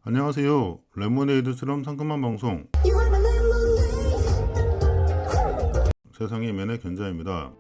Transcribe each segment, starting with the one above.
안녕하세요. 레모네이드처럼 상큼한 방송 세상의 맨의 견자입니다.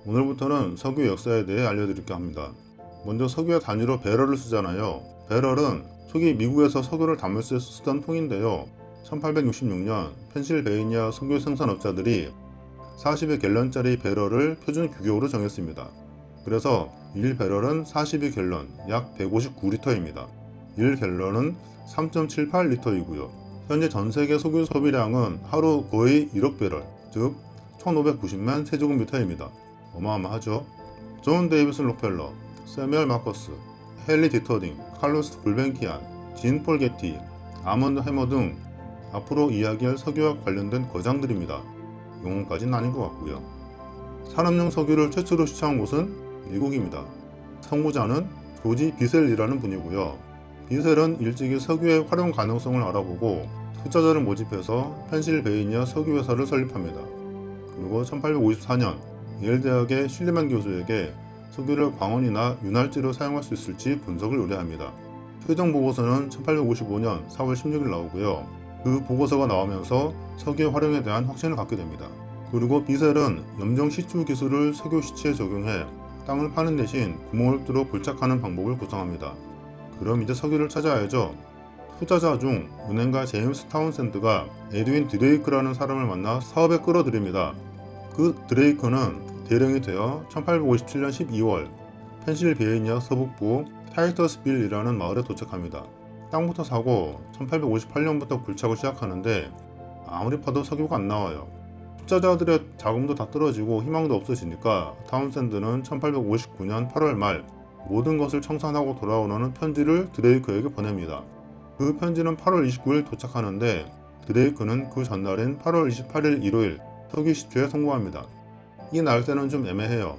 오늘부터는 석유 역사에 대해 알려드릴까 합니다. 먼저 석유의 단위로 배럴을 쓰잖아요. 배럴은 초기 미국에서 석유를 담을 때 쓰던 통인데요. 1866년 펜실베이니아 석유 생산업자들이 40여 갤런짜리 배럴을 표준 규격으로 정했습니다. 그래서 1배럴은 42갤런, 약 159리터입니다. 1갤런은 3.78리터이고요. 현재 전세계 석유 소비량은 하루 거의 1억 배럴, 즉 1590만 세제곱미터입니다. 어마어마하죠? 존 데이비슨 록펠러, 세뮤얼 마커스, 헨리 디터딩, 칼로스 굴벤키안, 진 폴 게티, 아먼드 해머 등 앞으로 이야기할 석유와 관련된 거장들입니다. 용어까지는 아닌 것 같고요. 산업용 석유를 최초로 시작한 곳은 미국입니다. 선구자는 조지 비셀이라는 분이고요. 비셀은 일찍이 석유의 활용 가능성을 알아보고 투자자를 모집해서 펜실베이니아 석유회사를 설립합니다. 그리고 1854년 예일대학의 실리만 교수에게 석유를 광원이나 윤활지로 사용할 수 있을지 분석을 의뢰합니다. 최종 보고서는 1855년 4월 16일 나오고요. 그 보고서가 나오면서 석유의 활용에 대한 확신을 갖게 됩니다. 그리고 비셀은 염정 시추 기술을 석유 시체에 적용해 땅을 파는 대신 구멍을 뚫어 불착하는 방법을 구상합니다. 그럼 이제 석유를 찾아야죠. 투자자 중 은행가 제임스 타운샌드가 에드윈 드레이크라는 사람을 만나 사업에 끌어들입니다. 그 드레이크는 대령이 되어 1857년 12월 펜실베이니아 서북부 타이터스빌이라는 마을에 도착합니다. 땅부터 사고 1858년부터 불착을 시작하는데 아무리 파도 석유가 안 나와요. 투자자들의 자금도 다 떨어지고 희망도 없어지니까 타운샌드는 1859년 8월 말 모든 것을 청산하고 돌아오라는 편지를 드레이크에게 보냅니다. 그 편지는 8월 29일 도착하는데 드레이크는 그 전날인 8월 28일 일요일 석유 시추에 성공합니다. 이 날짜는 좀 애매해요.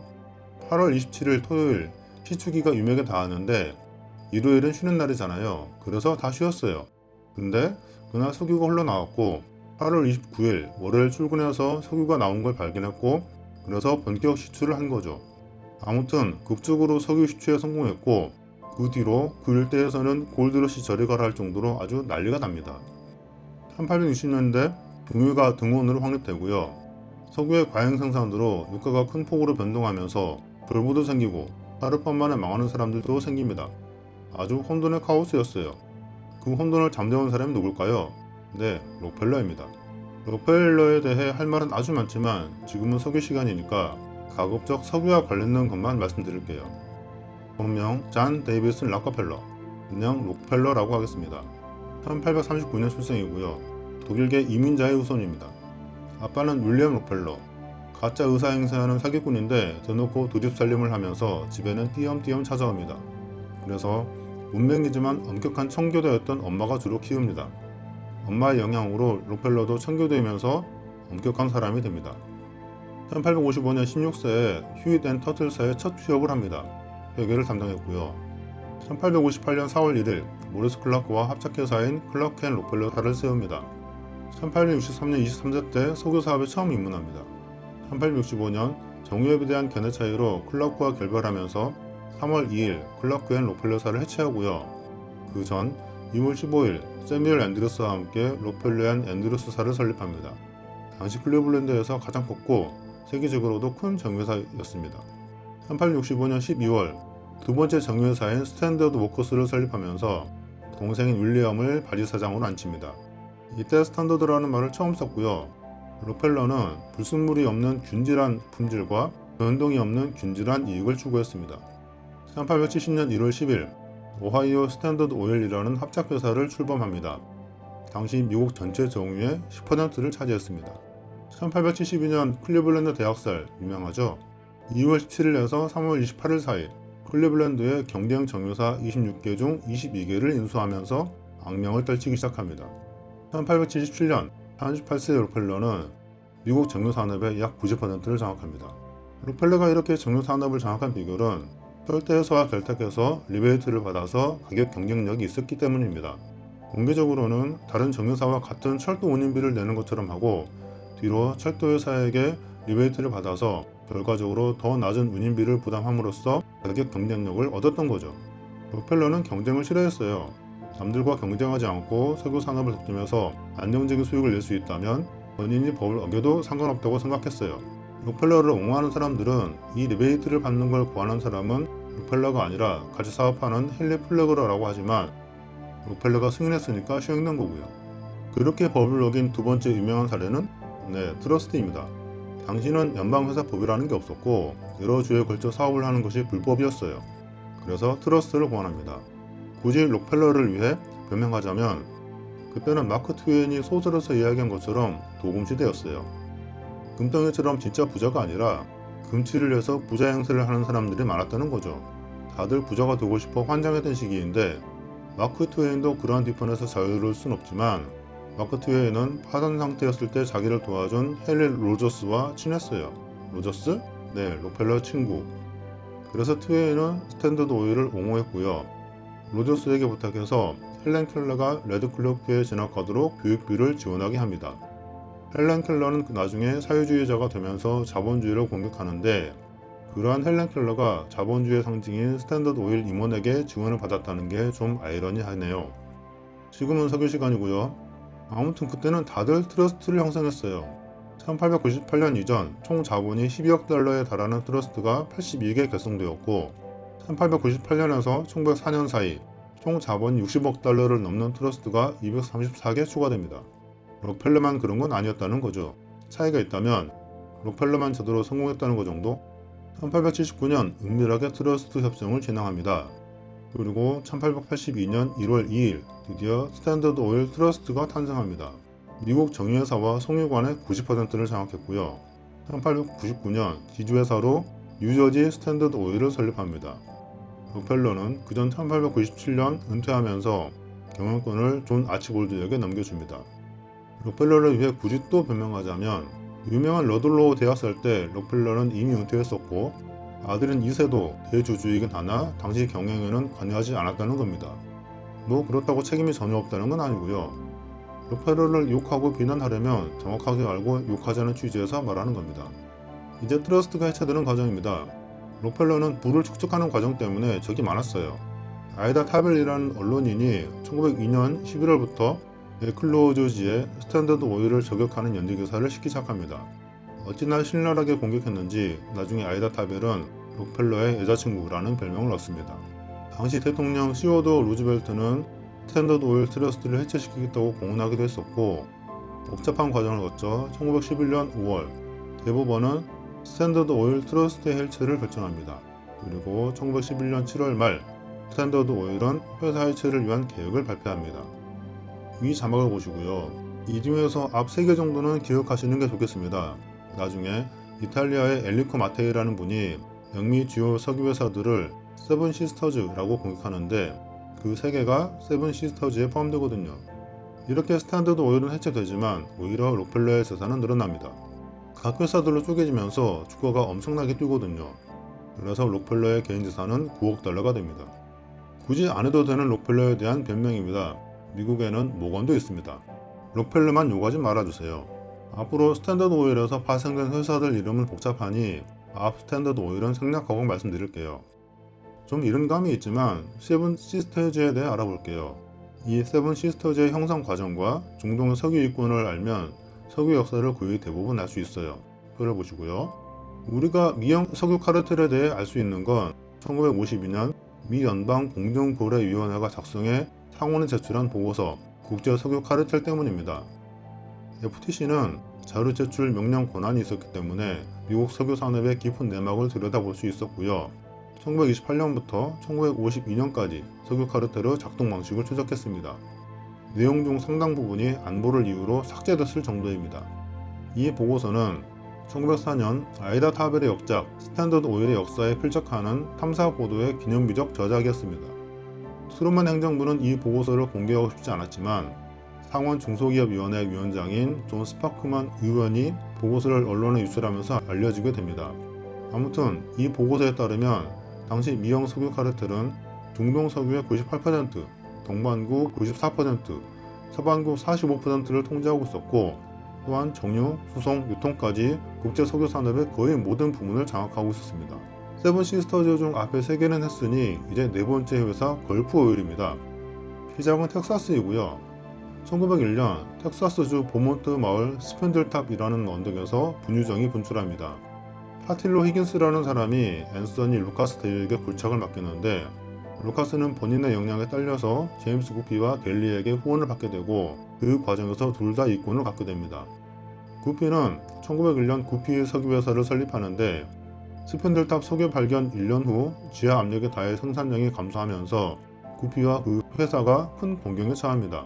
8월 27일 토요일 시추기가 유맥에 닿았는데 일요일은 쉬는 날이잖아요. 그래서 다 쉬었어요. 근데 그날 석유가 흘러나왔고 8월 29일 월요일 출근해서 석유가 나온 걸 발견했고 그래서 본격 시추를 한 거죠. 아무튼 극적으로 석유 시추에 성공했고 그 뒤로 그 일대에서는 골드러시 저리가라 할 정도로 아주 난리가 납니다. 1860년대 동유가 등원으로 확립되고요. 석유의 과잉 생산으로 유가가 큰 폭으로 변동하면서 벌부도 생기고 하룻밤만에 망하는 사람들도 생깁니다. 아주 혼돈의 카오스였어요. 그 혼돈을 잠재운 사람이 누굴까요? 네, 록펠러입니다. 록펠러에 대해 할 말은 아주 많지만 지금은 석유 시간이니까 가급적 석유와 관련된 것만 말씀드릴게요. 본명 잔 데이비슨 락커펠러, 그냥 록펠러라고 하겠습니다. 1839년 출생이고요. 독일계 이민자의 후손입니다. 아빠는 윌리엄 록펠러, 가짜 의사 행세하는 사기꾼인데 대놓고 두립살림을 하면서 집에는 띄엄띄엄 찾아옵니다. 그래서 문맹이지만 엄격한 청교도였던 엄마가 주로 키웁니다. 엄마의 영향으로 록펠러도 청교도이면서 엄격한 사람이 됩니다. 1855년 16세에 휴잇 앤 터틀사의 첫 취업을 합니다. 회계를 담당했고요. 1858년 4월 1일 모리스 클라크와 합작회사인 클라크 앤 록펠러사를 세웁니다. 1863년 23세 때 석유 사업에 처음 입문합니다. 1865년 정유업에 대한 견해 차이로 클라크와 결별하면서 3월 2일 클라크 앤 록펠러사를 해체하고요. 그 전 2월 15일 세뮤얼 앤드루스와 함께 록펠러 앤 앤드루스사를 설립합니다. 당시 클리블랜드에서 가장 컸고 세계적으로도 큰 정유회사였습니다. 1865년 12월 두 번째 정유회사인 스탠더드 워커스를 설립하면서 동생인 윌리엄을 바지사장으로 앉힙니다. 이때 스탠더드라는 말을 처음 썼고요. 록펠러는 불순물이 없는 균질한 품질과 변동이 없는 균질한 이익을 추구했습니다. 1870년 1월 10일 오하이오 스탠더드 오일이라는 합작회사를 출범합니다. 당시 미국 전체 정유의 10%를 차지했습니다. 1872년 클리블랜드 대학살 유명하죠. 2월 17일에서 3월 28일 사이 클리블랜드의 경쟁 정유사 26개 중 22개를 인수하면서 악명을 떨치기 시작합니다. 1877년 38세 록펠러는 미국 정유산업의 약 90%를 장악합니다. 록펠러가 이렇게 정유산업을 장악한 비결은 철도에서와 결탁해서 리베이트를 받아서 가격 경쟁력이 있었기 때문입니다. 공개적으로는 다른 정유사와 같은 철도 운임비를 내는 것처럼 하고 뒤로 철도회사에게 리베이트를 받아서 결과적으로 더 낮은 운임비를 부담함으로써 가격 경쟁력을 얻었던 거죠. 록펠러는 경쟁을 싫어했어요. 남들과 경쟁하지 않고 석유 산업을 덮으면서 안정적인 수익을 낼 수 있다면 본인이 법을 어겨도 상관없다고 생각했어요. 록펠러를 옹호하는 사람들은 이 리베이트를 받는 걸 고안한 사람은 록펠러가 아니라 같이 사업하는 헨리 플래그러라고 하지만 록펠러가 승인했으니까 시행된 거고요. 그렇게 법을 어긴 두 번째 유명한 사례는 트러스트입니다. 당시는 연방회사법이라는 게 없었고 여러 주에 걸쳐 사업을 하는 것이 불법이었어요. 그래서 트러스트를 고안합니다. 굳이 록펠러를 위해 변명하자면 그때는 마크 트웨인이 소설에서 이야기한 것처럼 도금시대였어요. 금덩이처럼 진짜 부자가 아니라 금치를 해서 부자 행세를 하는 사람들이 많았다는 거죠. 다들 부자가 되고 싶어 환장했던 시기인데 마크 트웨인도 그러한 뒤편에서 자유로울 순 없지만 마크 트웨인은 파산 상태였을 때 자기를 도와준 헨리 로저스와 친했어요. 로저스? 네, 록펠러 친구. 그래서 트웨인은 스탠더드 오일을 옹호했고요. 로저스에게 부탁해서 헬렌 켈러가 레드클로프에 진학하도록 교육비를 지원하게 합니다. 헬렌 켈러는 나중에 사회주의자가 되면서 자본주의를 공격하는데 그러한 헬렌 켈러가 자본주의의 상징인 스탠더드 오일 임원에게 지원을 받았다는 게 좀 아이러니하네요. 지금은 석유 시간이고요. 아무튼 그때는 다들 트러스트를 형성했어요. 1898년 이전 총 자본이 12억 달러에 달하는 트러스트가 82개 결성되었고 1898년에서 1904년 사이 총 자본이 60억 달러를 넘는 트러스트가 234개 추가됩니다. 록펠러만 그런 건 아니었다는 거죠. 차이가 있다면 록펠러만 제대로 성공했다는 것 정도? 1879년 은밀하게 트러스트 협정을 진행합니다. 그리고 1882년 1월 2일 드디어 스탠더드 오일 트러스트가 탄생합니다. 미국 정유회사와 송유관의 90%를 장악했고요. 1899년 지주회사로 뉴저지 스탠더드 오일을 설립합니다. 록펠러는 그전 1897년 은퇴하면서 경영권을 존 아치볼드에게 넘겨줍니다. 록펠러를 위해 굳이 또 변명하자면 유명한 러들로우 대학살 때 록펠러는 이미 은퇴했었고 아들인 2세도 대주주이긴 하나 당시 경영에는 관여하지 않았다는 겁니다. 뭐 그렇다고 책임이 전혀 없다는 건 아니고요. 록펠러를 욕하고 비난하려면 정확하게 알고 욕하자는 취지에서 말하는 겁니다. 이제 트러스트가 해체되는 과정입니다. 록펠러는 부를 축적하는 과정 때문에 적이 많았어요. 아이다 타벨이라는 언론인이 1902년 11월부터 에클로저지에 스탠더드 오일을 저격하는 연재기사를 싣기 시작합니다. 어찌나 신랄하게 공격했는지 나중에 아이다 타벨은 록펠러의 여자친구라는 별명을 얻습니다. 당시 대통령 시어도 루즈벨트는 스탠더드 오일 트러스트를 해체시키겠다고 공언하기도 했었고 복잡한 과정을 거쳐 1911년 5월 대법원은 스탠더드 오일 트러스트의 해체를 결정합니다. 그리고 1911년 7월 말 스탠더드 오일은 회사 해체를 위한 계획을 발표합니다. 위 자막을 보시고요. 이 중에서 앞 3개 정도는 기억하시는 게 좋겠습니다. 나중에 이탈리아의 엘리코 마테이라는 분이 영미 주요 석유회사들을 세븐 시스터즈라고 공격하는데 그 3개가 세븐 시스터즈에 포함되거든요. 이렇게 스탠더드 오일은 해체되지만 오히려 록펠러의 재산은 늘어납니다. 각 회사들로 쪼개지면서 주가가 엄청나게 뛰거든요. 그래서 록펠러의 개인 재산은 9억 달러가 됩니다. 굳이 안 해도 되는 록펠러에 대한 변명입니다. 미국에는 모건도 있습니다. 록펠러만 욕하지 말아주세요. 앞으로 스탠더드 오일에서 파생된 회사들 이름은 복잡하니 앞 스탠더드 오일은 생략하고 말씀드릴게요. 좀 이른 감이 있지만 세븐 시스터즈에 대해 알아볼게요. 이 세븐 시스터즈의 형성 과정과 중동의 석유 이권을 알면 석유 역사를 거의 대부분 알 수 있어요. 표를 보시고요. 우리가 미영 석유 카르텔에 대해 알 수 있는 건 1952년 미 연방공정거래위원회가 작성해 상원에 제출한 보고서 국제 석유 카르텔 때문입니다. FTC는 자료 제출 명령 권한이 있었기 때문에 미국 석유 산업의 깊은 내막을 들여다볼 수 있었고요. 1928년부터 1952년까지 석유 카르텔의 작동 방식을 추적했습니다. 내용 중 상당 부분이 안보를 이유로 삭제됐을 정도입니다. 이 보고서는 1904년 아이다 타벨의 역작 스탠더드 오일의 역사에 필적하는 탐사 보도의 기념비적 저작이었습니다. 트루먼 행정부는 이 보고서를 공개하고 싶지 않았지만 상원 중소기업위원회 위원장인 존 스파크만 의원이 보고서를 언론에 유출하면서 알려지게 됩니다. 아무튼 이 보고서에 따르면 당시 미영 석유 카르텔은 중동 석유의 98%, 동반구 94%, 서반구 45%를 통제하고 있었고 또한 정유, 수송, 유통까지 국제 석유 산업의 거의 모든 부문을 장악하고 있었습니다. 세븐 시스터즈 중 앞에 3개는 했으니 이제 네 번째 회사 걸프 오일입니다. 시작은 텍사스이고요. 1901년 텍사스주 보몬트 마을 스펜들탑이라는 언덕에서 분유정이 분출합니다. 파틸로 히긴스라는 사람이 앤서니 루카스 데일에게 굴착을 맡기는데 루카스는 본인의 역량에 딸려서 제임스 구피와 갤리에게 후원을 받게 되고 그 과정에서 둘 다 이권을 갖게 됩니다. 구피는 1901년 구피 석유회사를 설립하는데 스펜들탑 석유 발견 1년 후 지하 압력에 다해 생산량이 감소하면서 구피와 그 회사가 큰 공경에 처합니다.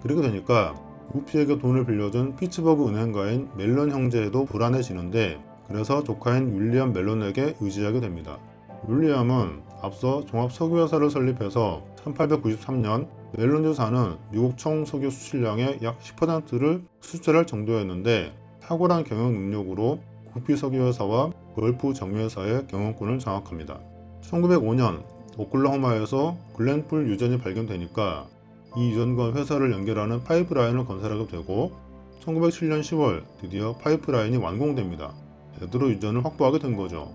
그렇게 되니까 구피에게 돈을 빌려준 피츠버그 은행가인 멜론 형제도 불안해지는데 그래서 조카인 윌리엄 멜론에게 의지하게 됩니다. 윌리엄은 앞서 종합석유회사를 설립해서 1893년 멜론주사는 미국 총 석유 수출량의 약 10%를 수출할 정도였는데 탁월한 경영 능력으로 구피 석유회사와 걸프 정유회사의 경영권을 장악합니다. 1905년 오클라호마에서 글렌풀 유전이 발견되니까 이 유전과 회사를 연결하는 파이프라인을 건설하게 되고 1907년 10월 드디어 파이프라인이 완공됩니다. 제대로 유전을 확보하게 된 거죠.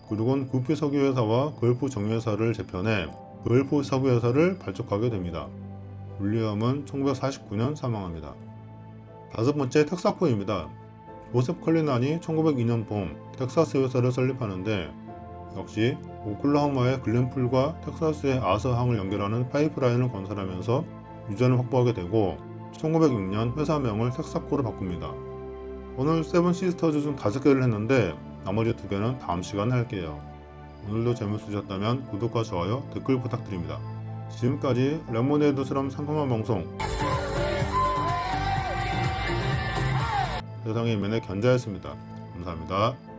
그리고는 구피 석유회사와 걸프 정유회사를 재편해 걸프 석유회사를 발족하게 됩니다. 윌리엄은 1949년 사망합니다. 다섯 번째 텍사코입니다. 조셉 컬리난이 1902년 봄 텍사스 회사를 설립하는데 역시 오클라호마의 글렌풀과 텍사스의 아서항을 연결하는 파이프라인을 건설하면서 유전을 확보하게 되고 1906년 회사명을 텍사코로 바꿉니다. 오늘 세븐 시스터즈 중 5개를 했는데 나머지 2개는 다음 시간에 할게요. 오늘도 재밌으셨다면 구독과 좋아요, 댓글 부탁드립니다. 지금까지 레모네이드처럼 상큼한 방송 세상의 이면의 견자였습니다. 감사합니다.